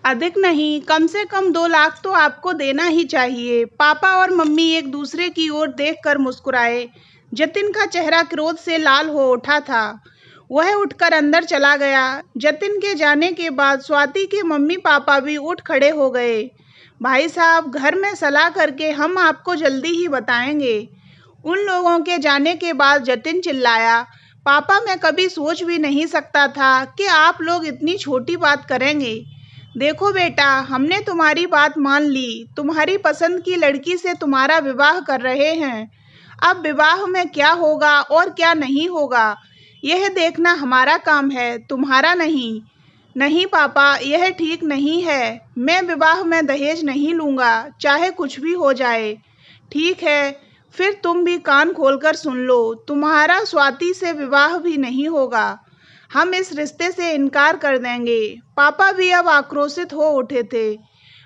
अधिक नहीं, कम से कम 2 लाख तो आपको देना ही चाहिए। पापा और मम्मी एक दूसरे की ओर देखकर मुस्कुराए। जतिन का चेहरा क्रोध से लाल हो उठा था। वह उठकर अंदर चला गया। जतिन के जाने के बाद स्वाति के मम्मी पापा भी उठ खड़े हो गए। भाई साहब, घर में सलाह करके हम आपको जल्दी ही बताएंगे। उन लोगों के जाने के बाद जतिन चिल्लाया, पापा, मैं कभी सोच भी नहीं सकता था कि आप लोग इतनी छोटी बात करेंगे। देखो बेटा, हमने तुम्हारी बात मान ली। तुम्हारी पसंद की लड़की से तुम्हारा विवाह कर रहे हैं। अब विवाह में क्या होगा और क्या नहीं होगा, यह देखना हमारा काम है, तुम्हारा नहीं। नहीं पापा, यह ठीक नहीं है। मैं विवाह में दहेज नहीं लूँगा, चाहे कुछ भी हो जाए। ठीक है, फिर तुम भी कान खोलकर सुन लो। तुम्हारा स्वाति से विवाह भी नहीं होगा। हम इस रिश्ते से इनकार कर देंगे। पापा भी अब आक्रोशित हो उठे थे।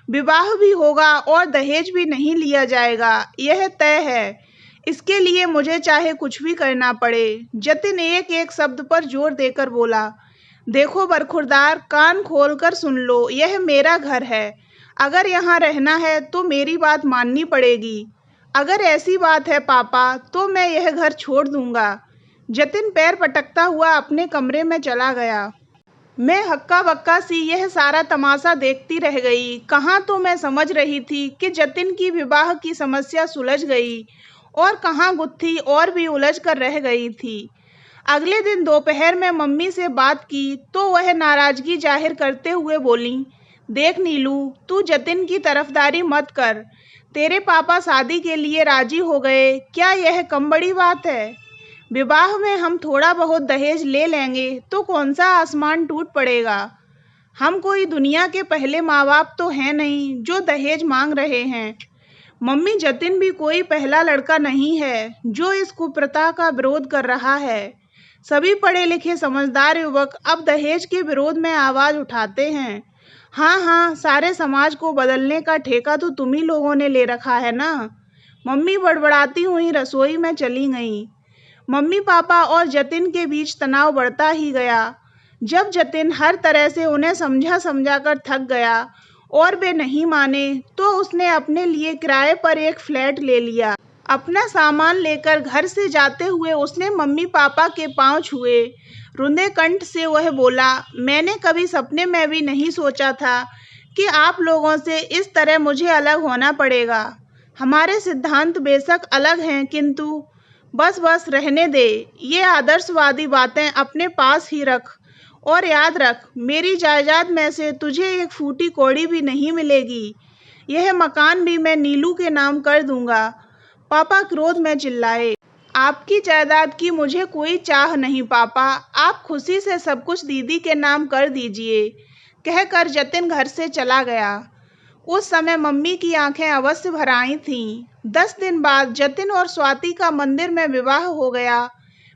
विवाह भी होगा और दहेज भी नहीं लिया जाएगा, यह तय है। इसके लिए मुझे चाहे कुछ भी करना पड़े। जतिन एक एक शब्द पर जोर देकर बोला, देखो बरखुरदार, कान खोलकर सुन लो, यह मेरा घर है। अगर यहाँ रहना है तो मेरी बात माननी पड़ेगी। अगर ऐसी बात है पापा, तो मैं यह घर छोड़ दूंगा। जतिन पैर पटकता हुआ अपने कमरे में चला गया। मैं हक्का बक्का सी यह सारा तमाशा देखती रह गई। कहाँ तो मैं समझ रही थी कि जतिन की विवाह की समस्या सुलझ गई और कहाँ गुत्थी और भी उलझ कर रह गई थी। अगले दिन दोपहर में मम्मी से बात की तो वह नाराजगी जाहिर करते हुए बोली, देख नीलू, तू जतिन की तरफदारी मत कर। तेरे पापा शादी के लिए राजी हो गए, क्या यह कम बड़ी बात है? विवाह में हम थोड़ा बहुत दहेज ले लेंगे तो कौन सा आसमान टूट पड़ेगा। हम कोई दुनिया के पहले माँ बाप तो हैं नहीं जो दहेज मांग रहे हैं। मम्मी, जतिन भी कोई पहला लड़का नहीं है जो इस कुप्रथा का विरोध कर रहा है। सभी पढ़े लिखे समझदार युवक अब दहेज के विरोध में आवाज़ उठाते हैं। हाँ हाँ, सारे समाज को बदलने का ठेका तो तुम ही लोगों ने ले रखा है ना। मम्मी बड़बड़ाती हुई रसोई में चली गईं। मम्मी पापा और जतिन के बीच तनाव बढ़ता ही गया। जब जतिन हर तरह से उन्हें समझा कर थक गया और वे नहीं माने तो उसने अपने लिए किराए पर एक फ्लैट ले लिया। अपना सामान लेकर घर से जाते हुए उसने मम्मी पापा के पांव छुए। रुंधे कंठ से वह बोला, मैंने कभी सपने में भी नहीं सोचा था कि आप लोगों से इस तरह मुझे अलग होना पड़ेगा। हमारे सिद्धांत बेशक अलग हैं, किंतु बस बस रहने दे। ये आदर्शवादी बातें अपने पास ही रख और याद रख, मेरी जायदाद में से तुझे एक फूटी कौड़ी भी नहीं मिलेगी। यह मकान भी मैं नीलू के नाम कर दूंगा। पापा क्रोध में चिल्लाए, आपकी जायदाद की मुझे कोई चाह नहीं पापा, आप खुशी से सब कुछ दीदी के नाम कर दीजिए। कहकर जतिन घर से चला गया। उस समय मम्मी की आंखें अवश्य भर आई थीं। 10 दिन बाद जतिन और स्वाति का मंदिर में विवाह हो गया।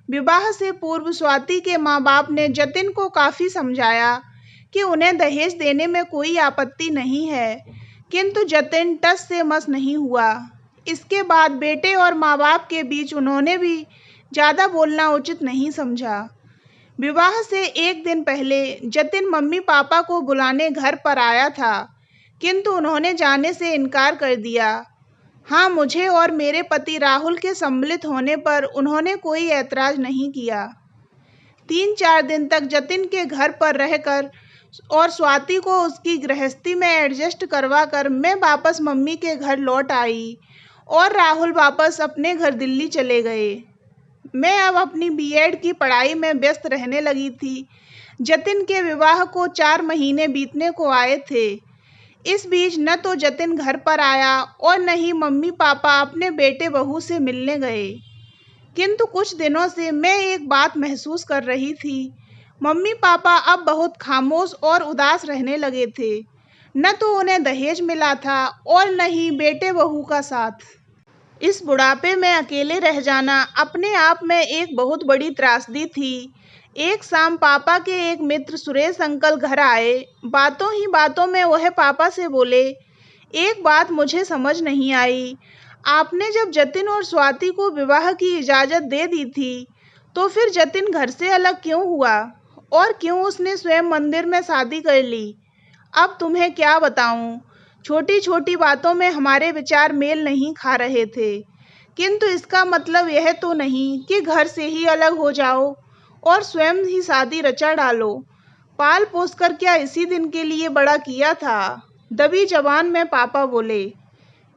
विवाह से पूर्व स्वाति के माँ बाप ने जतिन को काफ़ी समझाया कि उन्हें दहेज देने में कोई आपत्ति नहीं है, किंतु जतिन टस से मस नहीं हुआ। इसके बाद बेटे और माँ बाप के बीच उन्होंने भी ज़्यादा बोलना उचित नहीं समझा। विवाह से एक दिन पहले जतिन मम्मी पापा को बुलाने घर पर आया था, किंतु उन्होंने जाने से इनकार कर दिया। हाँ, मुझे और मेरे पति राहुल के सम्मिलित होने पर उन्होंने कोई ऐतराज़ नहीं किया। 3-4 दिन तक जतिन के घर पर रहकर और स्वाति को उसकी गृहस्थी में एडजस्ट करवा कर मैं वापस मम्मी के घर लौट आई और राहुल वापस अपने घर दिल्ली चले गए। मैं अब अपनी बीएड की पढ़ाई में व्यस्त रहने लगी थी। जतिन के विवाह को 4 महीने बीतने को आए थे। इस बीच न तो जतिन घर पर आया और न ही मम्मी पापा अपने बेटे बहू से मिलने गए। किंतु कुछ दिनों से मैं एक बात महसूस कर रही थी। मम्मी पापा अब बहुत खामोश और उदास रहने लगे थे। न तो उन्हें दहेज मिला था और न ही बेटे बहू का साथ। इस बुढ़ापे में अकेले रह जाना अपने आप में एक बहुत बड़ी त्रासदी थी। एक शाम पापा के एक मित्र सुरेश अंकल घर आए। बातों ही बातों में वह पापा से बोले, एक बात मुझे समझ नहीं आई, आपने जब जतिन और स्वाति को विवाह की इजाज़त दे दी थी तो फिर जतिन घर से अलग क्यों हुआ और क्यों उसने स्वयं मंदिर में शादी कर ली? अब तुम्हें क्या बताऊं, छोटी छोटी बातों में हमारे विचार मेल नहीं खा रहे थे। किंतु इसका मतलब यह तो नहीं कि घर से ही अलग हो जाओ और स्वयं ही शादी रचा डालो। पाल पोस कर क्या इसी दिन के लिए बड़ा किया था? दबी जबान में पापा बोले।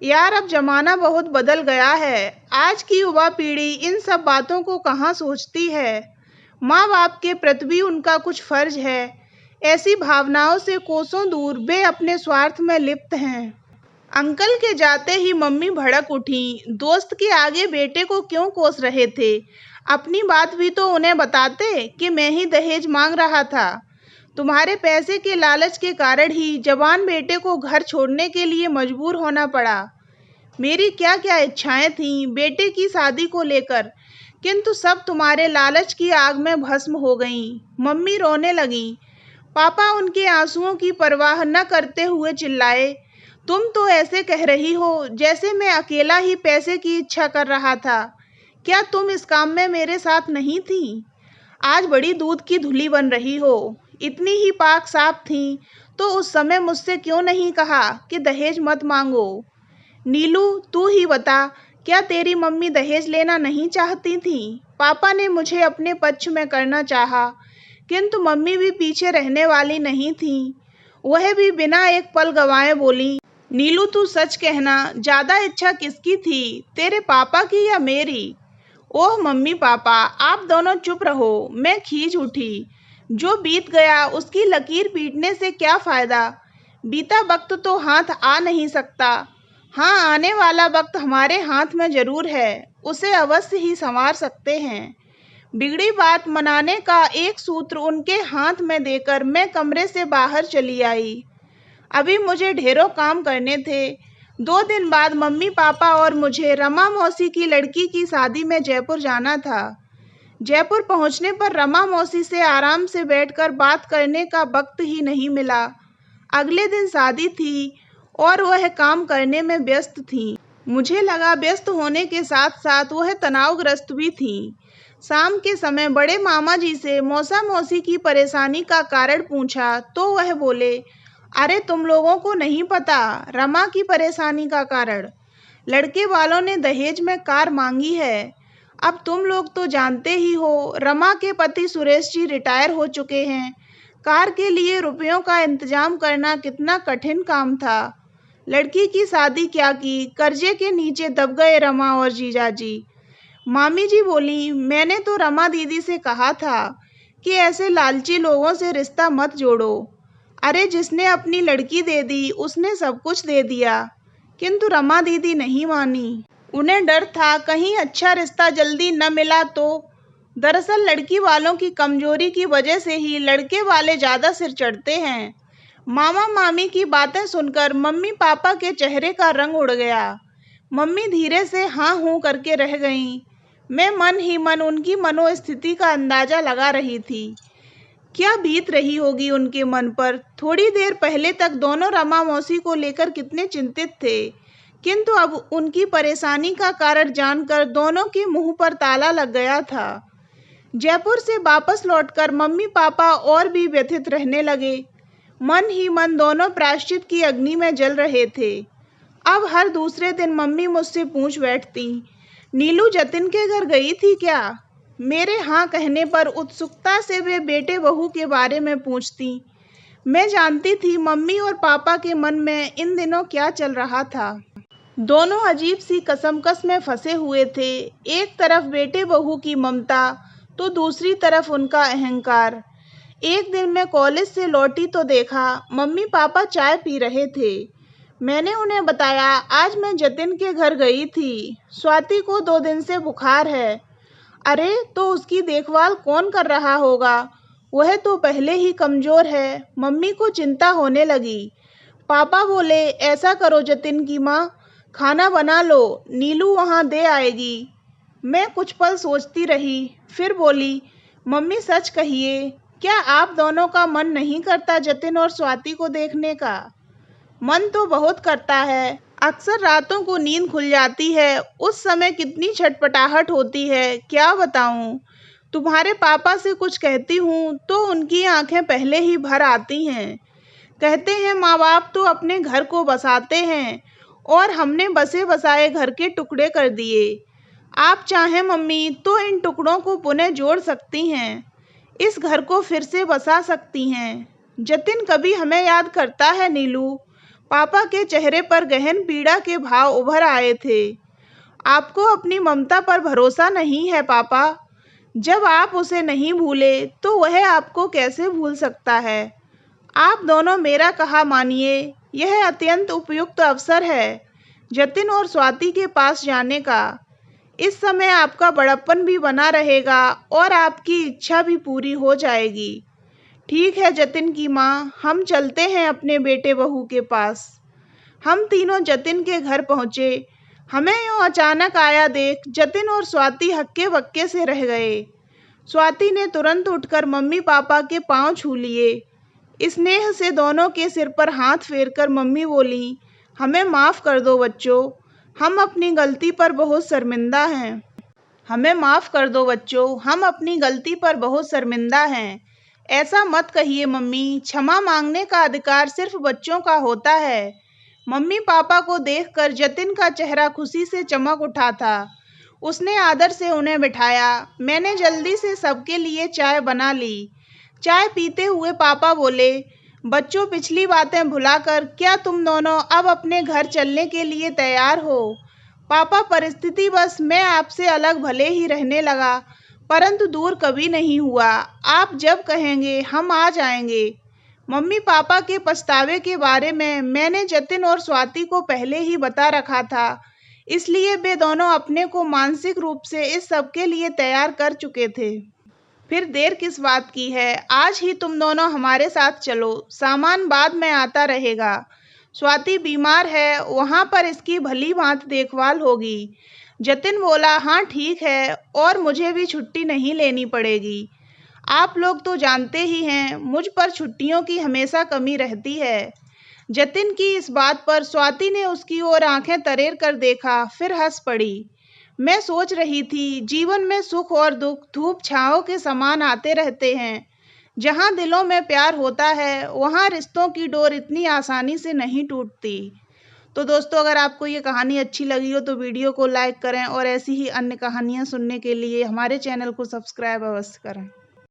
यार, अब जमाना बहुत बदल गया है। आज की युवा पीढ़ी इन सब बातों को कहाँ सोचती है। माँ बाप के प्रति भी उनका कुछ फर्ज है। ऐसी भावनाओं से कोसों दूर वे अपने स्वार्थ में लिप्त हैं। अंकल के जाते ही मम्मी भड़क उठी। दोस्त के आगे बेटे को क्यों कोस रहे थे? अपनी बात भी तो उन्हें बताते कि मैं ही दहेज मांग रहा था। तुम्हारे पैसे के लालच के कारण ही जवान बेटे को घर छोड़ने के लिए मजबूर होना पड़ा। मेरी क्या क्या इच्छाएं थीं बेटे की शादी को लेकर, किंतु सब तुम्हारे लालच की आग में भस्म हो गईं। मम्मी रोने लगी। पापा उनके आंसुओं की परवाह न करते हुए चिल्लाए, तुम तो ऐसे कह रही हो जैसे मैं अकेला ही पैसे की इच्छा कर रहा था। क्या तुम इस काम में मेरे साथ नहीं थी? आज बड़ी दूध की धुली बन रही हो। इतनी ही पाक साफ थी तो उस समय मुझसे क्यों नहीं कहा कि दहेज मत मांगो? नीलू, तू ही बता, क्या तेरी मम्मी दहेज लेना नहीं चाहती थी? पापा ने मुझे अपने पक्ष में करना चाहा, किंतु मम्मी भी पीछे रहने वाली नहीं थी। वह भी बिना एक पल गंवाए बोली, नीलू तू सच कहना, ज्यादा इच्छा किसकी थी, तेरे पापा की या मेरी? ओह मम्मी पापा, आप दोनों चुप रहो। मैं खींच उठी। जो बीत गया उसकी लकीर पीटने से क्या फायदा? बीता वक्त तो हाथ आ नहीं सकता। हाँ, आने वाला वक्त हमारे हाथ में जरूर है, उसे अवश्य ही संवार सकते हैं। बिगड़ी बात मनाने का एक सूत्र उनके हाथ में देकर मैं कमरे से बाहर चली आई। अभी मुझे ढेरों काम करने थे। 2 दिन बाद मम्मी पापा और मुझे रमा मौसी की लड़की की शादी में जयपुर जाना था। जयपुर पहुंचने पर रमा मौसी से आराम से बैठकर बात करने का वक्त ही नहीं मिला। अगले दिन शादी थी और वह काम करने में व्यस्त थी। मुझे लगा व्यस्त होने के साथ साथ वह तनावग्रस्त भी थी। शाम के समय बड़े मामा जी से मौसा मौसी की परेशानी का कारण पूछा तो वह बोले, अरे तुम लोगों को नहीं पता रमा की परेशानी का कारण? लड़के वालों ने दहेज में कार मांगी है। अब तुम लोग तो जानते ही हो, रमा के पति सुरेश जी रिटायर हो चुके हैं। कार के लिए रुपयों का इंतजाम करना कितना कठिन काम था। लड़की की शादी क्या की, कर्जे के नीचे दब गए रमा और जीजाजी। मामी जी बोली, मैंने तो रमा दीदी से कहा था कि ऐसे लालची लोगों से रिश्ता मत जोड़ो। अरे जिसने अपनी लड़की दे दी उसने सब कुछ दे दिया, किंतु रमा दीदी नहीं मानी। उन्हें डर था कहीं अच्छा रिश्ता जल्दी न मिला तो। दरअसल लड़की वालों की कमजोरी की वजह से ही लड़के वाले ज़्यादा सिर चढ़ते हैं। मामा मामी की बातें सुनकर मम्मी पापा के चेहरे का रंग उड़ गया। मम्मी धीरे से हाँ हूँ करके रह गईं। मैं मन ही मन उनकी मनोस्थिति का अंदाजा लगा रही थी। क्या बीत रही होगी उनके मन पर। थोड़ी देर पहले तक दोनों रमा मौसी को लेकर कितने चिंतित थे, किंतु अब उनकी परेशानी का कारण जानकर दोनों के मुंह पर ताला लग गया था। जयपुर से वापस लौटकर मम्मी पापा और भी व्यथित रहने लगे। मन ही मन दोनों प्रायश्चित की अग्नि में जल रहे थे। अब हर दूसरे दिन मम्मी मुझसे पूछ बैठती, नीलू जतिन के घर गई थी क्या? मेरे हाँ कहने पर उत्सुकता से वे बेटे बहू के बारे में पूछती। मैं जानती थी मम्मी और पापा के मन में इन दिनों क्या चल रहा था। दोनों अजीब सी कसमकस में फंसे हुए थे। एक तरफ बेटे बहू की ममता तो दूसरी तरफ उनका अहंकार। एक दिन मैं कॉलेज से लौटी तो देखा मम्मी पापा चाय पी रहे थे। मैंने उन्हें बताया, आज मैं जतिन के घर गई थी। स्वाति को 2 दिन से बुखार है। अरे तो उसकी देखभाल कौन कर रहा होगा? वह तो पहले ही कमजोर है। मम्मी को चिंता होने लगी। पापा बोले, ऐसा करो जतिन की माँ, खाना बना लो, नीलू वहाँ दे आएगी। मैं कुछ पल सोचती रही, फिर बोली, मम्मी सच कहिए, क्या आप दोनों का मन नहीं करता जतिन और स्वाति को देखने का? मन तो बहुत करता है। अक्सर रातों को नींद खुल जाती है, उस समय कितनी छटपटाहट होती है क्या बताऊं। तुम्हारे पापा से कुछ कहती हूँ तो उनकी आंखें पहले ही भर आती हैं। कहते हैं माँ बाप तो अपने घर को बसाते हैं और हमने बसे बसाए घर के टुकड़े कर दिए। आप चाहें मम्मी तो इन टुकड़ों को पुनः जोड़ सकती हैं, इस घर को फिर से बसा सकती हैं। जतिन कभी हमें याद करता है नीलू। पापा के चेहरे पर गहन पीड़ा के भाव उभर आए थे। आपको अपनी ममता पर भरोसा नहीं है पापा। जब आप उसे नहीं भूले तो वह आपको कैसे भूल सकता है। आप दोनों मेरा कहा मानिए, यह अत्यंत उपयुक्त अवसर है जतिन और स्वाति के पास जाने का। इस समय आपका बड़प्पन भी बना रहेगा और आपकी इच्छा भी पूरी हो जाएगी। ठीक है जतिन की माँ, हम चलते हैं अपने बेटे बहू के पास। हम तीनों जतिन के घर पहुँचे। हमें यूँ अचानक आया देख जतिन और स्वाति हक्के बक्के से रह गए। स्वाति ने तुरंत उठकर मम्मी पापा के पांव छू लिए। स्नेह से दोनों के सिर पर हाथ फेरकर मम्मी बोली, हमें माफ़ कर दो बच्चों, हम अपनी गलती पर बहुत शर्मिंदा हैं। हमें माफ़ कर दो बच्चों, हम अपनी गलती पर बहुत शर्मिंदा हैं। ऐसा मत कहिए मम्मी, क्षमा मांगने का अधिकार सिर्फ बच्चों का होता है। मम्मी पापा को देखकर जतिन का चेहरा खुशी से चमक उठा था। उसने आदर से उन्हें बिठाया। मैंने जल्दी से सबके लिए चाय बना ली। चाय पीते हुए पापा बोले, बच्चों पिछली बातें भुलाकर क्या तुम दोनों अब अपने घर चलने के लिए तैयार हो। पापा परिस्थिति बस मैं आपसे अलग भले ही रहने लगा, परंतु दूर कभी नहीं हुआ। आप जब कहेंगे हम आ जाएंगे। मम्मी पापा के पछतावे के बारे में मैंने जतिन और स्वाति को पहले ही बता रखा था, इसलिए वे दोनों अपने को मानसिक रूप से इस सब के लिए तैयार कर चुके थे। फिर देर किस बात की है, आज ही तुम दोनों हमारे साथ चलो, सामान बाद में आता रहेगा। स्वाति बीमार है, वहाँ पर इसकी भली भांति देखभाल होगी। जतिन बोला, हाँ ठीक है, और मुझे भी छुट्टी नहीं लेनी पड़ेगी। आप लोग तो जानते ही हैं मुझ पर छुट्टियों की हमेशा कमी रहती है। जतिन की इस बात पर स्वाति ने उसकी ओर आंखें तरेर कर देखा, फिर हंस पड़ी। मैं सोच रही थी, जीवन में सुख और दुख धूप छांव के समान आते रहते हैं। जहाँ दिलों में प्यार होता है वहाँ रिश्तों की डोर इतनी आसानी से नहीं टूटती। तो दोस्तों, अगर आपको ये कहानी अच्छी लगी हो तो वीडियो को लाइक करें और ऐसी ही अन्य कहानियाँ सुनने के लिए हमारे चैनल को सब्सक्राइब अवश्य करें।